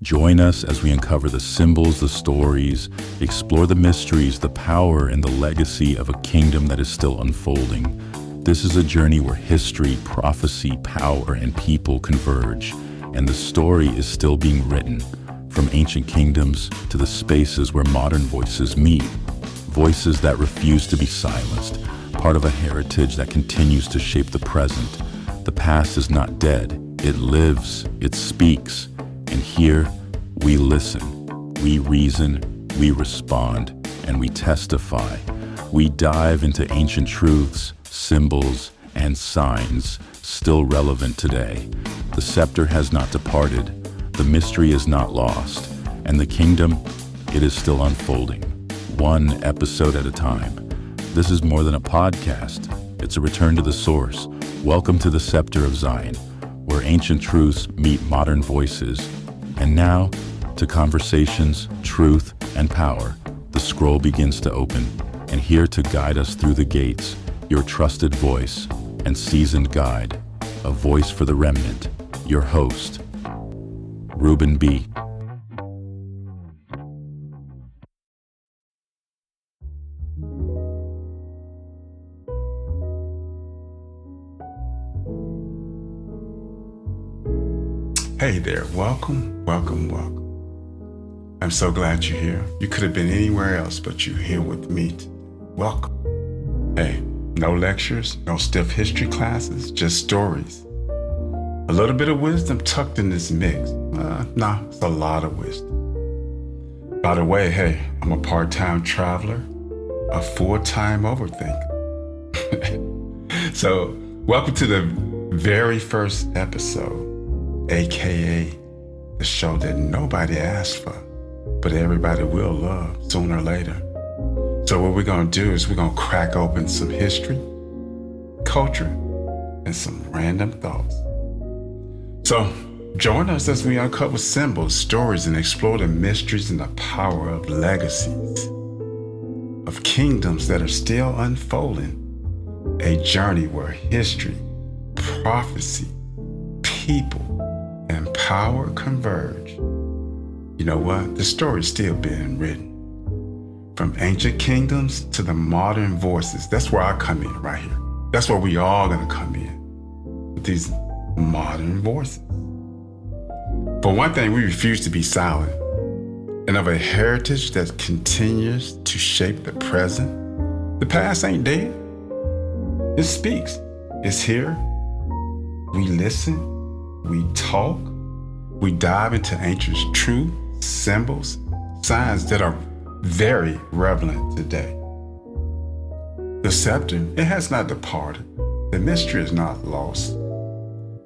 Join us as we uncover the symbols, the stories, explore the mysteries, the power, and the legacy of a kingdom that is still unfolding. This is a journey where history, prophecy, power, and people converge, and the story is still being written, from ancient kingdoms to the spaces where modern voices meet. Voices that refuse to be silenced, part of a heritage that continues to shape the present. The past is not dead, it lives, it speaks. And here, we listen, we reason, we respond, and we testify. We dive into ancient truths, symbols, and signs still relevant today. The scepter has not departed, the mystery is not lost, and the kingdom, it is still unfolding, one episode at a time. This is more than a podcast, it's a return to the source. Welcome to the Scepter of Zion, where ancient truths meet modern voices. And now, to conversations, truth, and power, the scroll begins to open. And here to guide us through the gates, your trusted voice and seasoned guide, a voice for the remnant, your host, Ruben B. Hey there, welcome. I'm so glad you're here. You could have been anywhere else, but you're here with me. Welcome. Hey, no lectures, no stiff history classes, just stories. A little bit of wisdom tucked in this mix. It's a lot of wisdom. By the way, hey, I'm a part-time traveler, a full-time overthinker. So, welcome to the very first episode. AKA the show that nobody asked for, but everybody will love sooner or later. So what we're going to do is we're going to crack open some history, culture, and some random thoughts. So join us as we uncover symbols, stories, and explore the mysteries and the power of legacies, of kingdoms that are still unfolding, a journey where history, prophecy, people, and power converge. You know what? The story's still being written. From ancient kingdoms to the modern voices. That's where I come in right here. That's where we all gonna come in, with these modern voices. For one thing, we refuse to be silent. And of a heritage that continues to shape the present, the past ain't dead. It speaks. It's here. We listen. We talk, we dive into ancient truth, symbols, signs that are very relevant today. The scepter, it has not departed. The mystery is not lost.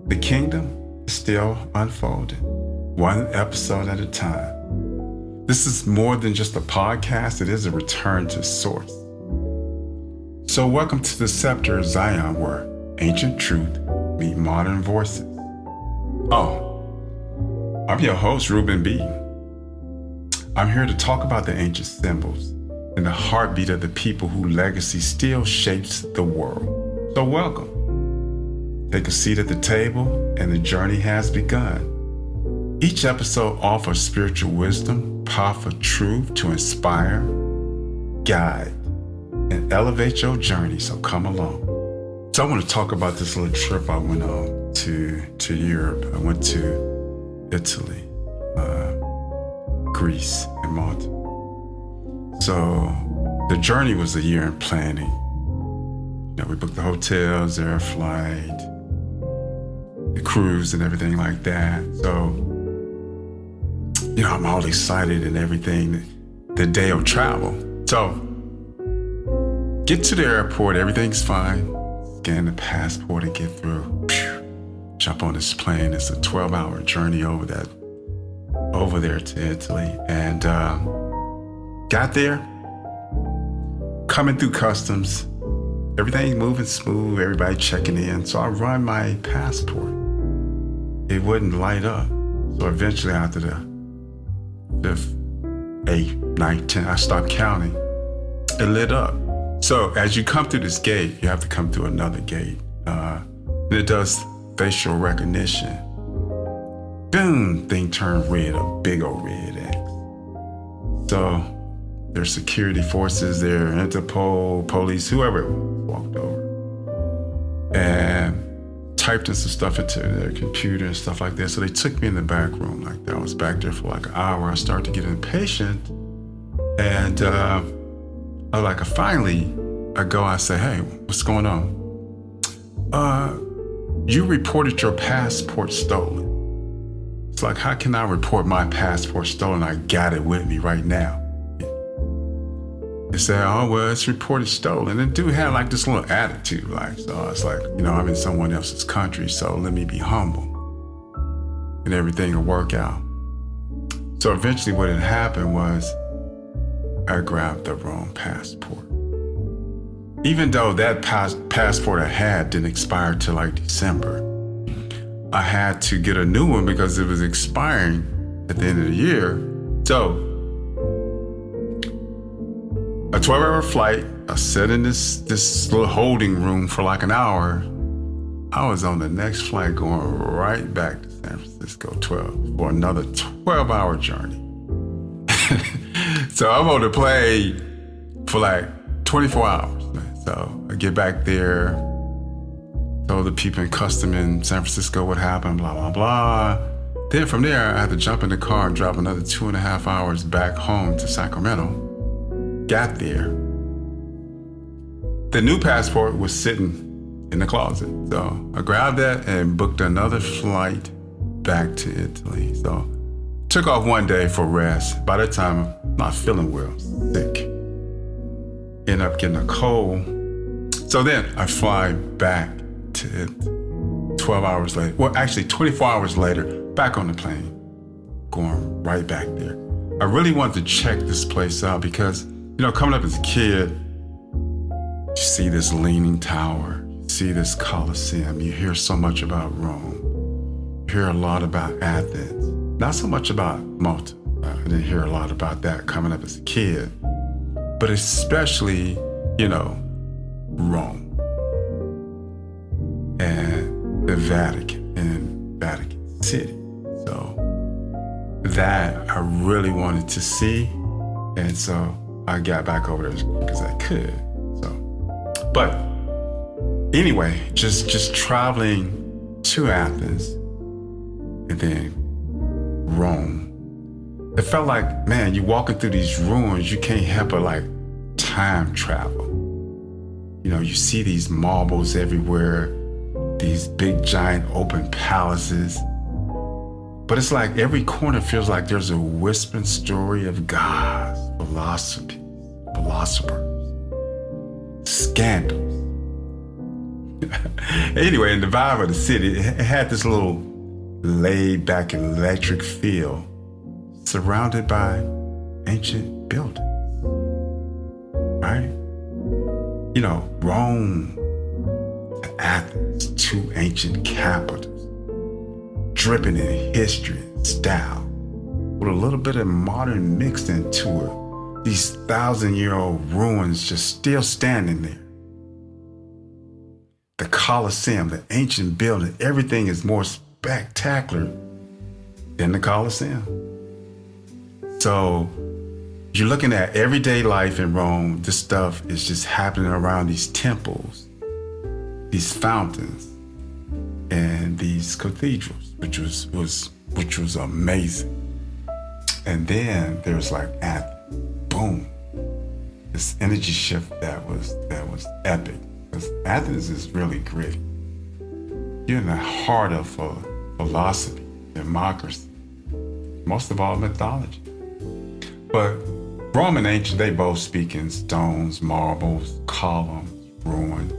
The kingdom is still unfolding, one episode at a time. This is more than just a podcast, it is a return to source. So welcome to the Scepter of Zion, where ancient truth meet modern voices. I'm your host, Ruben B. I'm here to talk about the ancient symbols and the heartbeat of the people whose legacy still shapes the world. So welcome. Take a seat at the table, and the journey has begun. Each episode offers spiritual wisdom, powerful truth to inspire, guide, and elevate your journey, so come along. So I want to talk about this little trip I went on to Europe. I went to Italy, Greece, and Malta. So the journey was a year in planning. We booked the hotels, air flight, the cruise, and everything like that. So, I'm all excited and everything, the day of travel. So, get to the airport, everything's fine. Scan the passport and get through. Jump on this plane. It's a 12-hour journey over there to Italy. And got there, coming through customs. Everything's moving smooth, everybody checking in. So I run my passport. It wouldn't light up. So eventually after the 5th, 8th, 9th, 10th, I stopped counting. It lit up. So as you come through this gate, you have to come through another gate. And it does facial recognition. boom, thing turned red, a big old red X. So their security forces, their Interpol, police, whoever it was, walked over and typed in some stuff into their computer and stuff like that. So they took me in the back room like that. I was back there for like an hour. I started to get impatient. And I was like, finally, I go, I say, hey, what's going on? You reported your passport stolen. It's like, how can I report my passport stolen? I got it with me right now. They said, oh, well, it's reported stolen. And the dude had like this little attitude, like, so it's like, I'm in someone else's country, so let me be humble and everything will work out. So eventually what had happened was I grabbed the wrong passport. Even though that passport I had didn't expire till like December, I had to get a new one because it was expiring at the end of the year. So a 12-hour flight, I sat in this little holding room for like an hour. I was on the next flight going right back to San Francisco for another 12-hour journey. So I'm on the plane for like 24 hours, man. So I get back there, told the people in custom in San Francisco what happened, blah, blah, blah. Then from there, I had to jump in the car and drive another 2.5 hours back home to Sacramento. Got there. The new passport was sitting in the closet. So I grabbed that and booked another flight back to Italy. So took off one day for rest. By that time, I'm not feeling well, sick. End up getting a cold. So then I fly back to it 12 hours later. Well, actually 24 hours later, back on the plane, going right back there. I really wanted to check this place out because, coming up as a kid, you see this Leaning Tower, you see this Colosseum, you hear so much about Rome, you hear a lot about Athens, not so much about Malta. I didn't hear a lot about that coming up as a kid, but especially, Rome and the Vatican and Vatican City. So that I really wanted to see, and so I got back over there as quick as I could. So, but anyway, just traveling to Athens and then Rome. It felt like, man, you walking through these ruins, you can't help but like time travel. You see these marbles everywhere, these big giant open palaces. But it's like every corner feels like there's a whispering story of gods, philosophers, scandals. Anyway, in the vibe of the city, it had this little laid back electric feel, surrounded by ancient buildings, right? Rome to Athens, two ancient capitals, dripping in history and style, with a little bit of modern mixed into it. These 1,000-year-old ruins just still standing there. The Colosseum, the ancient building, everything is more spectacular than the Colosseum. So you're looking at everyday life in Rome. This stuff is just happening around these temples, these fountains, and these cathedrals, which was amazing. And then there's like Athens, boom, this energy shift that was epic. Because Athens is really gritty. You're in the heart of philosophy, democracy, most of all mythology. But Rome and ancient, they both speak in stones, marbles, columns, ruins.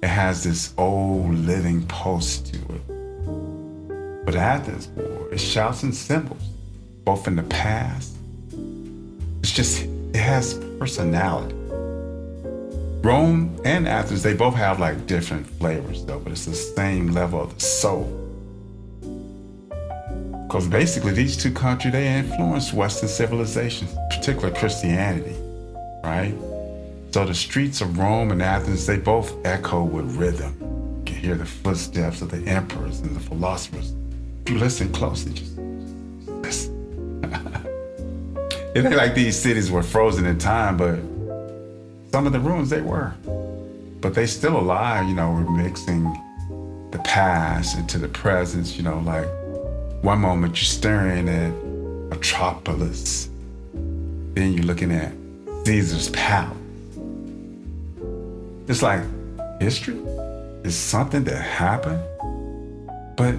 It has this old living pulse to it. But Athens, boy, it shouts and symbols, both in the past. It has personality. Rome and Athens, they both have like different flavors though, but it's the same level of the soul. Because basically these two countries, they influenced Western civilizations, particularly Christianity, right? So the streets of Rome and Athens, they both echo with rhythm. You can hear the footsteps of the emperors and the philosophers if you listen closely, just listen. It ain't like these cities were frozen in time, but some of the ruins they were. But they still alive, we're mixing the past into the present, like one moment you're staring at Metropolis, then you're looking at Caesar's palace. It's like history is something that happened, but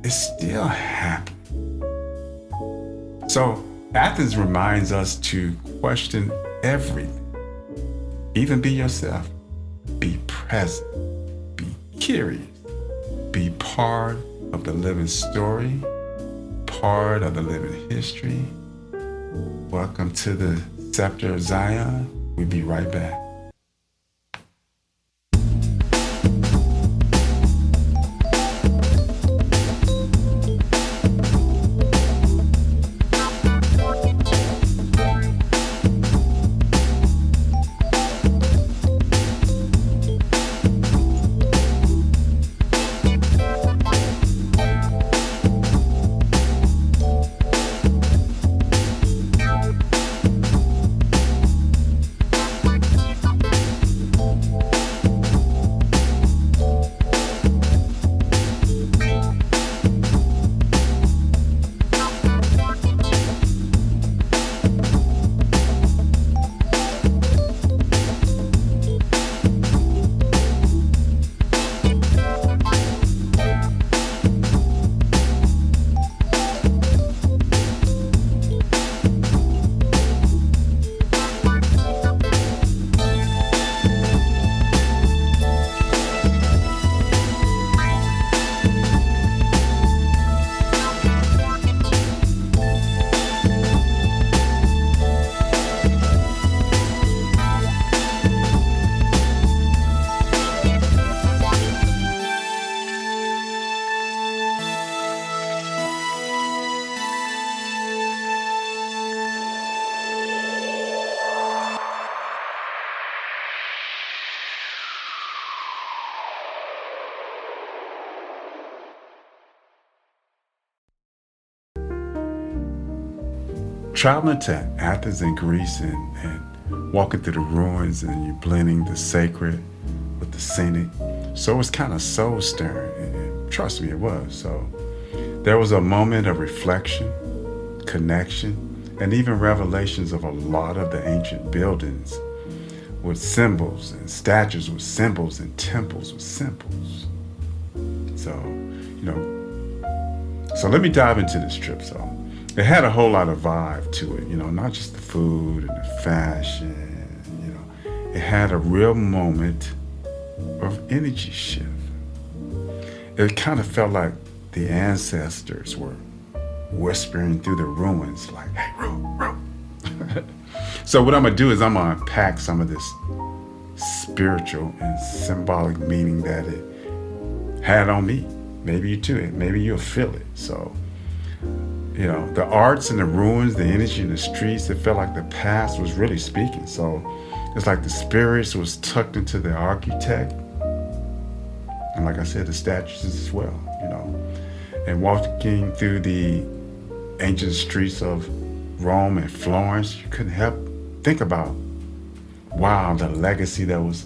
it's still happening. So Athens reminds us to question everything. Even be yourself. Be present. Be curious. Be part of the living story, part of the living history. Welcome to the Scepter of Zion. We'll be right back. Traveling to Athens in Greece and walking through the ruins, and you're blending the sacred with the scenic. So it was kind of soul stirring, and trust me, it was. So there was a moment of reflection, connection, and even revelations of a lot of the ancient buildings with symbols and statues with symbols and temples with symbols. So, so let me dive into this trip. So it had a whole lot of vibe to it, not just the food and the fashion, It had a real moment of energy shift. It kind of felt like the ancestors were whispering through the ruins like, hey, row. So what I'm going to do is I'm going to unpack some of this spiritual and symbolic meaning that it had on me. Maybe you too. Maybe you'll feel it. So, the arts and the ruins, the energy in the streets, it felt like the past was really speaking. So it's like the spirits was tucked into the architect. And like I said, the statues as well, And walking through the ancient streets of Rome and Florence, you couldn't help think about, wow, the legacy that was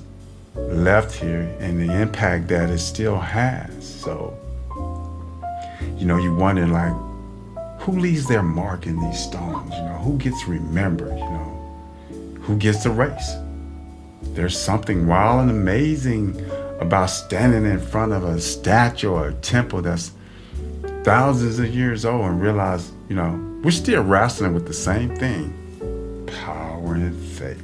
left here and the impact that it still has. So, you wonder, like, who leaves their mark in these stones? Who gets remembered? Who gets erased? There's something wild and amazing about standing in front of a statue or a temple that's thousands of years old and realize, we're still wrestling with the same thing, power and faith,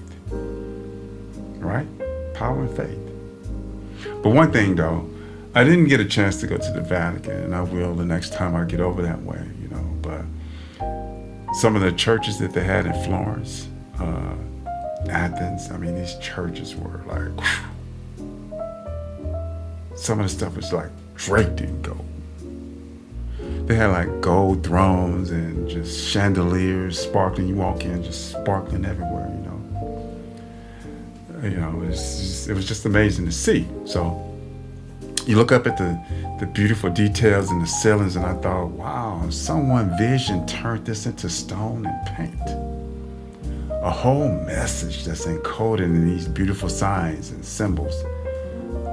right? Power and faith. But one thing though, I didn't get a chance to go to the Vatican, and I will the next time I get over that way, but some of the churches that they had in Florence, Athens, these churches were like, whew. Some of the stuff was like draped in gold. They had like gold thrones and just chandeliers sparkling. You walk in, just sparkling everywhere, it was just amazing to see. So You look up at the beautiful details in the ceilings, and I thought, wow, someone vision turned this into stone and paint. A whole message that's encoded in these beautiful signs and symbols.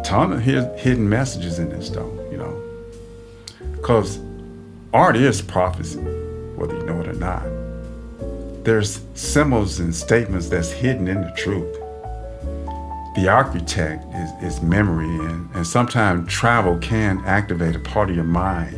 Ton of hidden messages in this, though, because art is prophecy, whether you know it or not. There's symbols and statements that's hidden in the truth. The architect is memory, and sometimes travel can activate a part of your mind.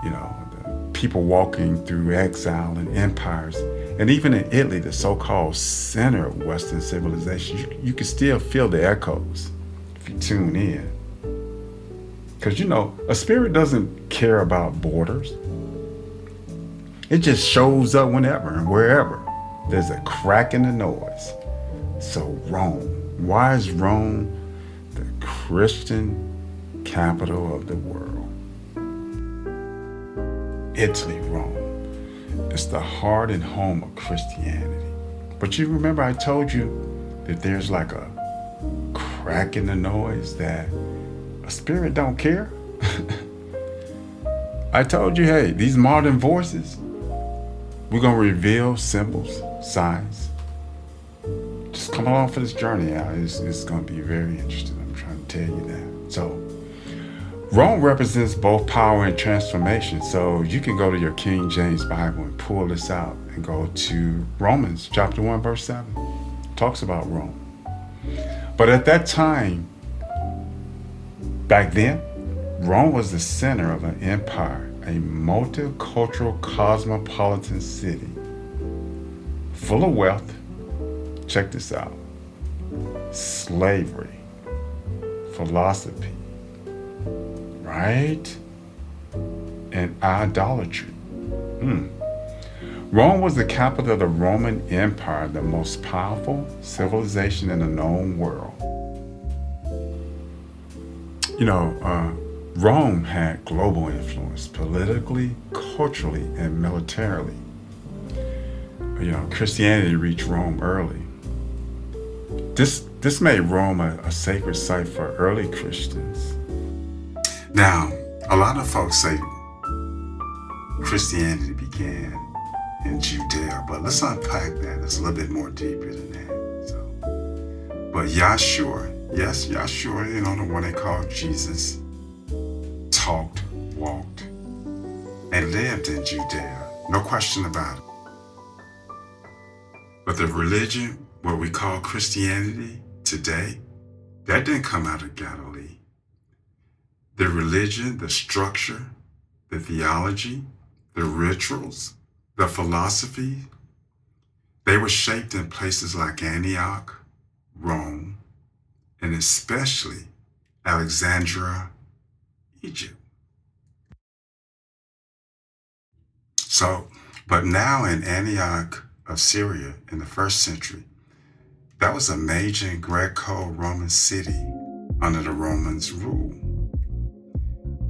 The people walking through exile and empires, and even in Italy, the so-called center of Western civilization, you can still feel the echoes if you tune in. Because a spirit doesn't care about borders. It just shows up whenever and wherever there's a crack in the noise. So Rome. Why is Rome the Christian capital of the world? Italy, Rome. It's the heart and home of Christianity. But you remember I told you that there's like a crack in the noise, that a spirit don't care? I told you, hey, these modern voices, we're going to reveal symbols, signs. Just come along for this journey out. It's going to be very interesting. I'm trying to tell you that. So, Rome represents both power and transformation. So, you can go to your King James Bible and pull this out and go to Romans chapter 1, verse 7. It talks about Rome. But at that time, back then, Rome was the center of an empire, a multicultural cosmopolitan city full of wealth. Check this out. Slavery, philosophy, right? And idolatry. Rome was the capital of the Roman Empire, the most powerful civilization in the known world. Rome had global influence politically, culturally, and militarily. Christianity reached Rome early. This made Rome a sacred site for early Christians. Now, a lot of folks say Christianity began in Judea, but let's unpack that. It's a little bit more deeper than that. But Yahshua, yes, Yahshua, the one they call Jesus, talked, walked, and lived in Judea. No question about it. But the religion, what we call Christianity today, that didn't come out of Galilee. The religion, the structure, the theology, the rituals, the philosophy, they were shaped in places like Antioch, Rome, and especially Alexandria, Egypt. But now in Antioch of Syria in the 1st century, that was a major Greco-Roman city under the Romans' rule.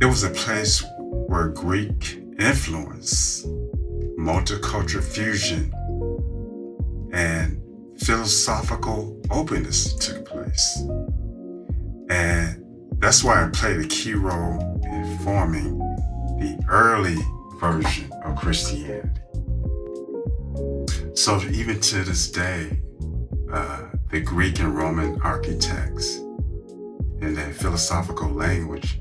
It was a place where Greek influence, multicultural fusion, and philosophical openness took place. And that's why it played a key role in forming the early version of Christianity. So even to this day, the Greek and Roman architects and their philosophical language,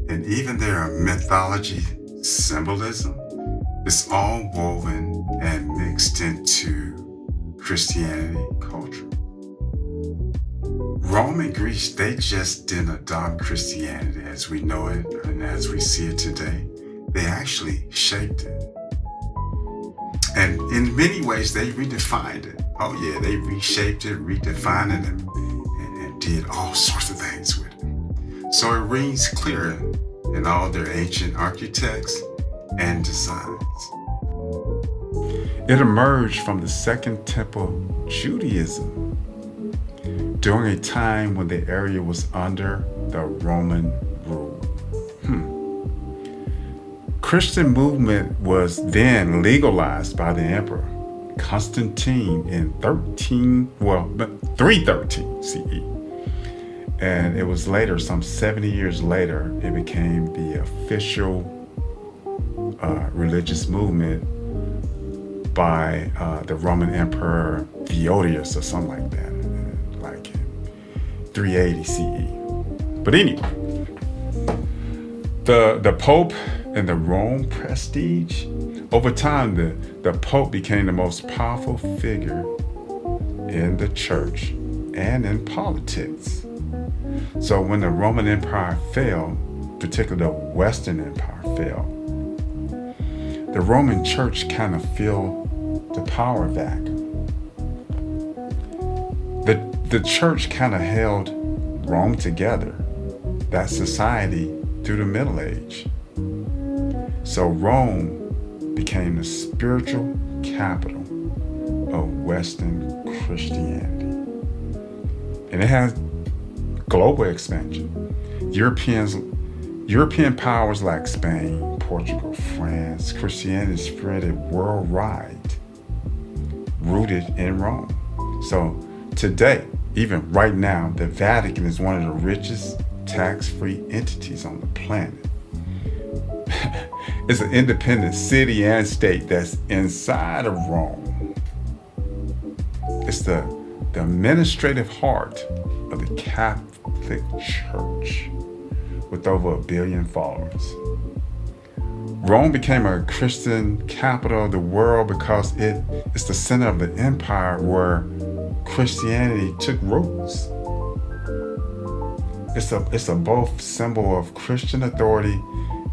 and even their mythology symbolism, is all woven and mixed into Christianity culture. Rome and Greece, they just didn't adopt Christianity as we know it and as we see it today. They actually shaped it. And in many ways, they redefined it. Oh yeah, they reshaped it, redefined it, and did all sorts of things with it. So it rings clear in all their ancient architects and designs. It emerged from the Second Temple Judaism during a time when the area was under the Roman rule. Christian movement was then legalized by the emperor Constantine in 313 CE. And it was later, some 70 years later, it became the official religious movement by the Roman Emperor Theodosius or something like that, like 380 CE. But anyway, the Pope and the Rome prestige, over time, the Pope became the most powerful figure in the church and in politics. So when the Roman Empire fell, particularly the Western Empire fell, the Roman Church kind of filled the power vacuum. The church kind of held Rome together, that society, through the Middle Age. So Rome became the spiritual capital of Western Christianity. And it has global expansion. European powers like Spain, Portugal, France, Christianity spread worldwide, rooted in Rome. So today, even right now, the Vatican is one of the richest tax-free entities on the planet. It's an independent city and state that's inside of Rome. It's the administrative heart of the Catholic Church with over 1 billion followers. Rome became a Christian capital of the world because it's the center of the empire where Christianity took roots. It's a both symbol of Christian authority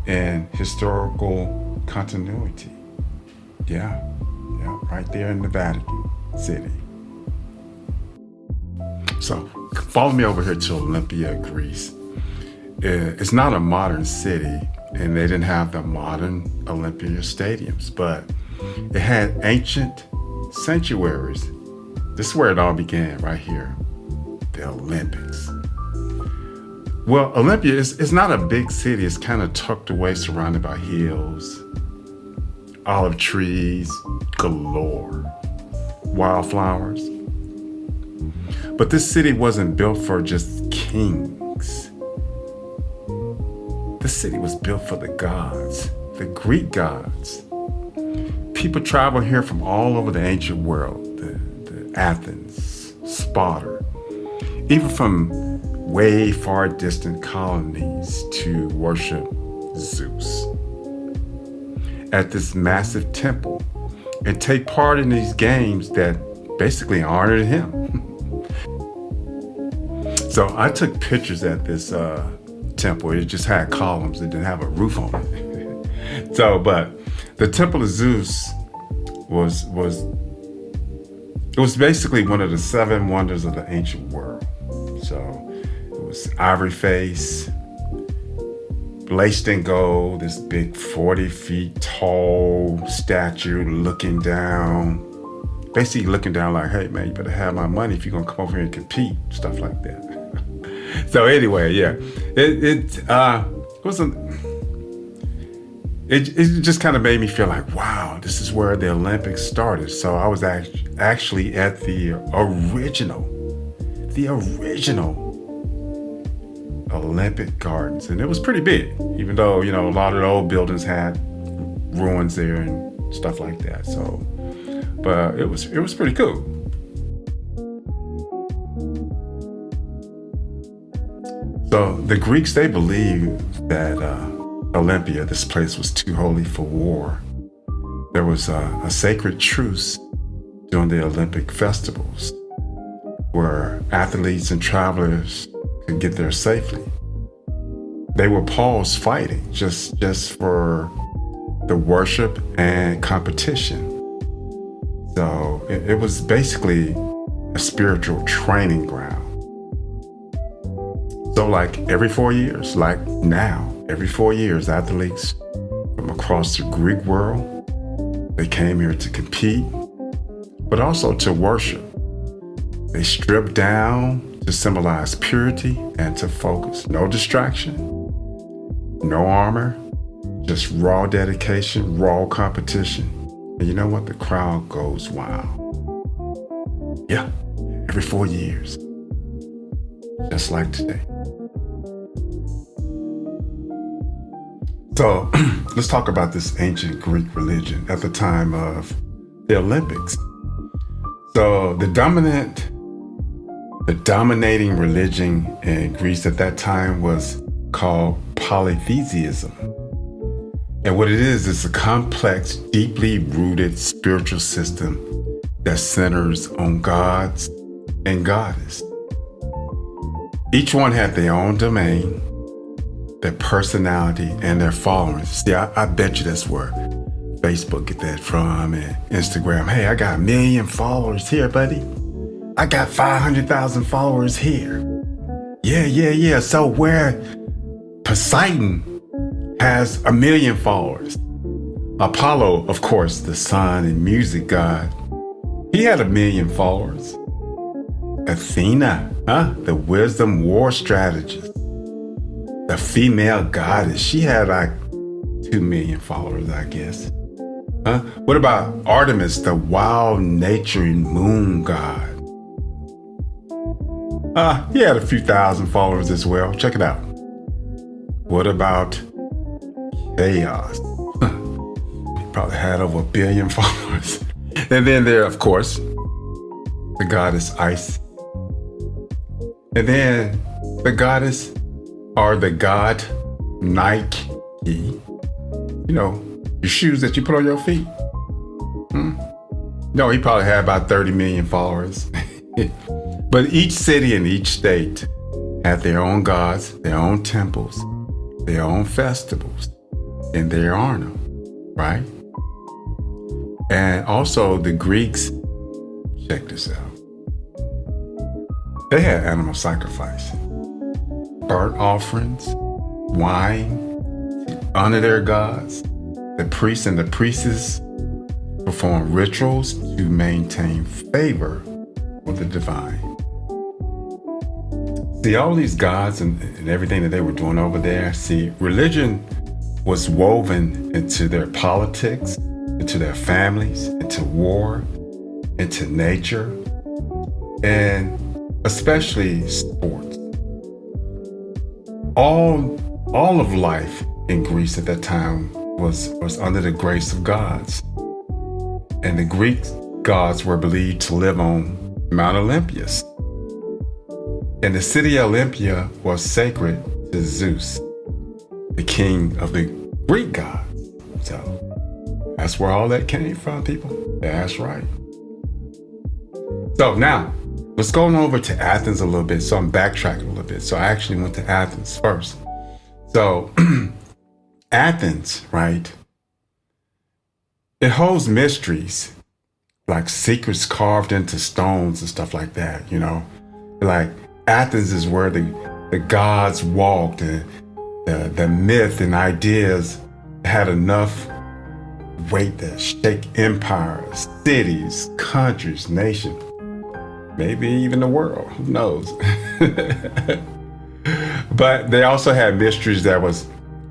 and historical continuity. Yeah, right there in the Vatican City. So follow me over here to Olympia, Greece. It's not a modern city, and they didn't have the modern Olympia stadiums, but it had ancient sanctuaries. This is where it all began, right here, the Olympics. Well, Olympia is not a big city. It's kind of tucked away, surrounded by hills, olive trees galore, wildflowers. But this city wasn't built for just kings. This city was built for the gods, the Greek gods. People travel here from all over the ancient world, the Athens, Sparta, even from way far distant colonies to worship Zeus at this massive temple and take part in these games that basically honored him. So I took pictures at this temple. It just had columns. It didn't have a roof on it. But the Temple of Zeus was basically one of the 7 wonders of the ancient world. So it was ivory face, laced in gold, this big 40 feet tall statue looking down, basically looking down like, hey man, you better have my money if you're gonna come over here and compete, stuff like that. So anyway, yeah, it just kind of made me feel like, wow, this is where the Olympics started. So I was actually at the original Olympic Gardens, and it was pretty big, even though, a lot of the old buildings had ruins there and stuff like that. So, but it was pretty cool. So the Greeks, they believed that Olympia, this place, was too holy for war. There was a sacred truce during the Olympic festivals where athletes and travelers could get there safely. They would pause fighting just for the worship and competition. So it was basically a spiritual training ground. So like every 4 years, like now, every 4 years, athletes from across the Greek world, they came here to compete, but also to worship. They stripped down to symbolize purity and to focus. No distraction, no armor, just raw dedication, raw competition. And you know what? The crowd goes wild. Yeah, every 4 years. just like today. So let's talk about this ancient Greek religion at the time of the Olympics. So the dominating religion in Greece at that time was called polytheism. And what it is a complex, deeply rooted spiritual system that centers on gods and goddess. Each one had their own domain, their personality, and their followers. See, I bet you that's where Facebook get that from, and Instagram. Hey, I got 1 million followers here, buddy. I got 500,000 followers here. Yeah. So where Poseidon has 1 million followers. Apollo, of course, the sun and music god, he had 1 million followers. Athena, the wisdom war strategist, the female goddess, she had like 2 million followers, I guess. What about Artemis, the wild naturing moon god? He had a few thousand followers as well. Check it out. What about Chaos? He probably had over 1 billion followers. And then there, of course, the goddess Isis. And then the goddess or the god Nike. You know, your shoes that you put on your feet. No, he probably had about 30 million followers. But each city and each state had their own gods, their own temples, their own festivals in their honor, right? And also the Greeks, check this out. They had animal sacrifice, burnt offerings, wine to honor their gods. The priests and the priestesses performed rituals to maintain favor with the divine. See, all these gods and everything that they were doing over there, see, religion was woven into their politics, into their families, into war, into nature, and especially sports. All of life in Greece at that time was under the grace of gods. And the Greek gods were believed to live on Mount Olympus. And the city Olympia was sacred to Zeus, the king of the Greek gods. So that's where all that came from, people. That's right. So now, let's go on over to Athens a little bit. So I'm backtracking a little bit. So I actually went to Athens first. So Athens, right? It holds mysteries, like secrets carved into stones and stuff like that, you know? Like Athens is where the gods walked, and the myth and ideas had enough weight to shake empires, cities, countries, nations, maybe even the world, who knows? But they also had mysteries that was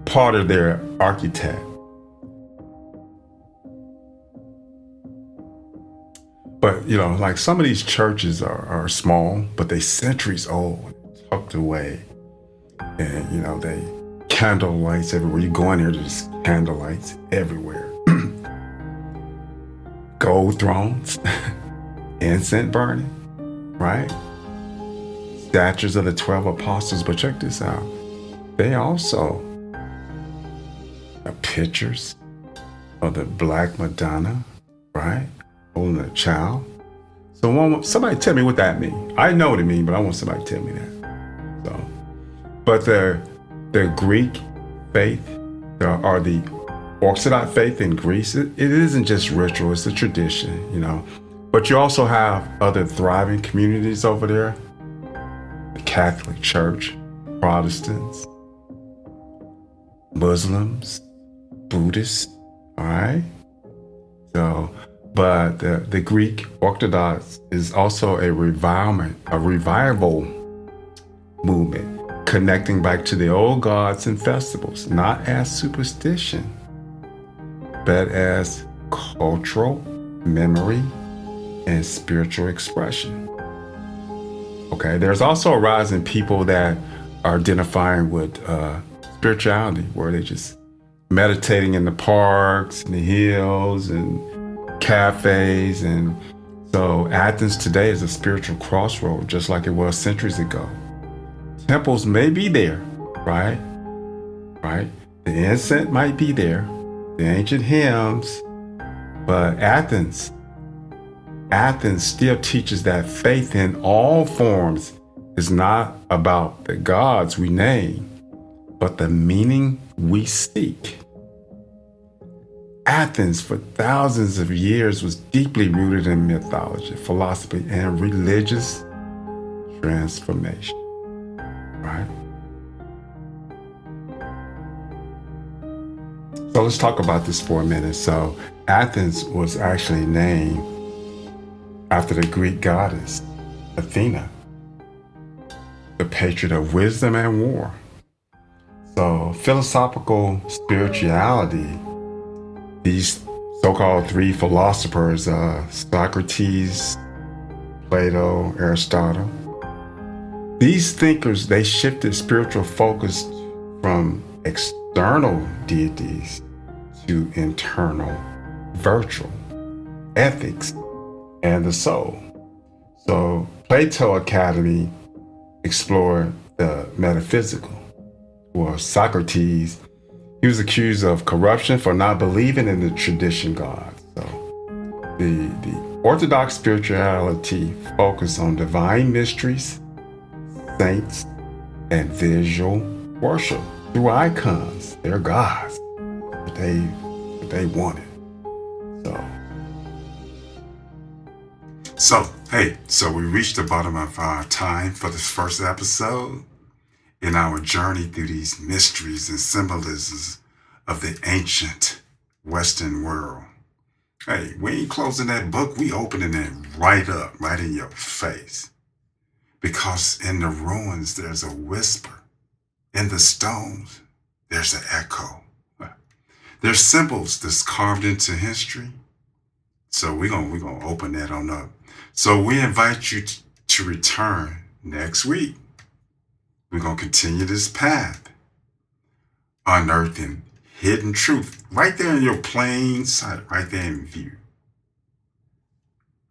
part of their architect. But, you know, like some of these churches are small, but they centuries old, tucked away. And, you know, they candle lights everywhere. You go in there, there's candle lights everywhere. Gold thrones, incense burning, right? Statues of the 12 apostles. But check this out. They also have pictures of the Black Madonna, right? Holding a child. So somebody tell me what that means. I know what it means, but I want somebody to tell me that. So, but the Greek faith, or the Orthodox faith in Greece, it isn't just ritual, it's a tradition, you know. But you also have other thriving communities over there. The Catholic Church, Protestants, Muslims, Buddhists, all right? So, but the Greek Orthodox is also a revival movement, connecting back to the old gods and festivals, not as superstition, but as cultural memory and spiritual expression. Okay, there's also a rise in people that are identifying with spirituality, where they just meditating in the parks and the hills and cafes. And so Athens today is a spiritual crossroad, just like it was centuries ago. Temples may be there, right? Right? The incense might be there, the ancient hymns, but Athens still teaches that faith in all forms is not about the gods we name, but the meaning we seek. Athens, for thousands of years, was deeply rooted in mythology, philosophy, and religious transformation. Right? So let's talk about this for a minute. So Athens was actually named after the Greek goddess Athena, the patron of wisdom and war. So philosophical spirituality, these so-called three philosophers, Socrates, Plato, Aristotle, these thinkers, they shifted spiritual focus from external deities to internal, virtual, ethics, and the soul. So Plato Academy explored the metaphysical, or Socrates, he was accused of corruption for not believing in the tradition gods. So the Orthodox spirituality focused on divine mysteries, saints, and visual worship through icons. They're gods, but they wanted. So we reached the bottom of our time for this first episode in our journey through these mysteries and symbolisms of the ancient Western world. Hey, we ain't closing that book, we opening it right up, right in your face. Because in the ruins, there's a whisper. In the stones, there's an echo. There's symbols that's carved into history. So we're gonna open that on up. So we invite you to return next week. We're gonna continue this path, unearthing hidden truth right there in your plain sight, right there in view.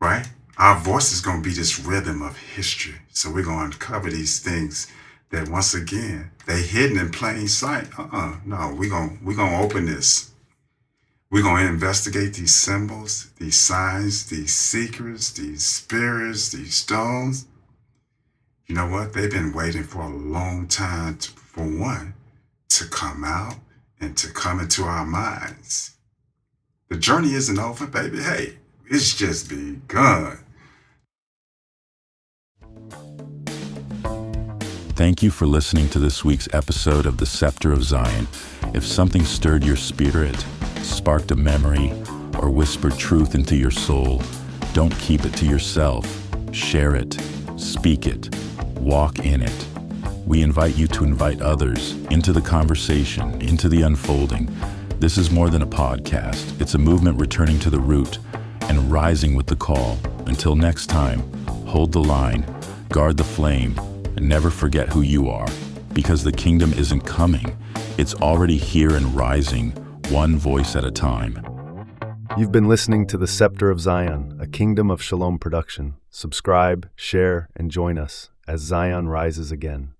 Right? Our voice is gonna be this rhythm of history. So we're gonna uncover these things that, once again, they hidden in plain sight. No, we're gonna open this. We're going to investigate these symbols, these signs, these secrets, these spirits, these stones. You know what? They've been waiting for a long time for one to come out and to come into our minds. The journey isn't over, baby. Hey, it's just begun. Thank you for listening to this week's episode of the Scepter of Zion. If something stirred your spirit, sparked a memory, or whispered truth into your soul, don't keep it to yourself. Share it, speak it, walk in it. We invite you to invite others into the conversation, into the unfolding. This is more than a podcast. It's a movement returning to the root and rising with the call. Until next time, hold the line, guard the flame, and never forget who you are, because the kingdom isn't coming. It's already here and rising, one voice at a time. You've been listening to the Scepter of Zion, a Kingdom of Shalom production. Subscribe, share, and join us as Zion rises again.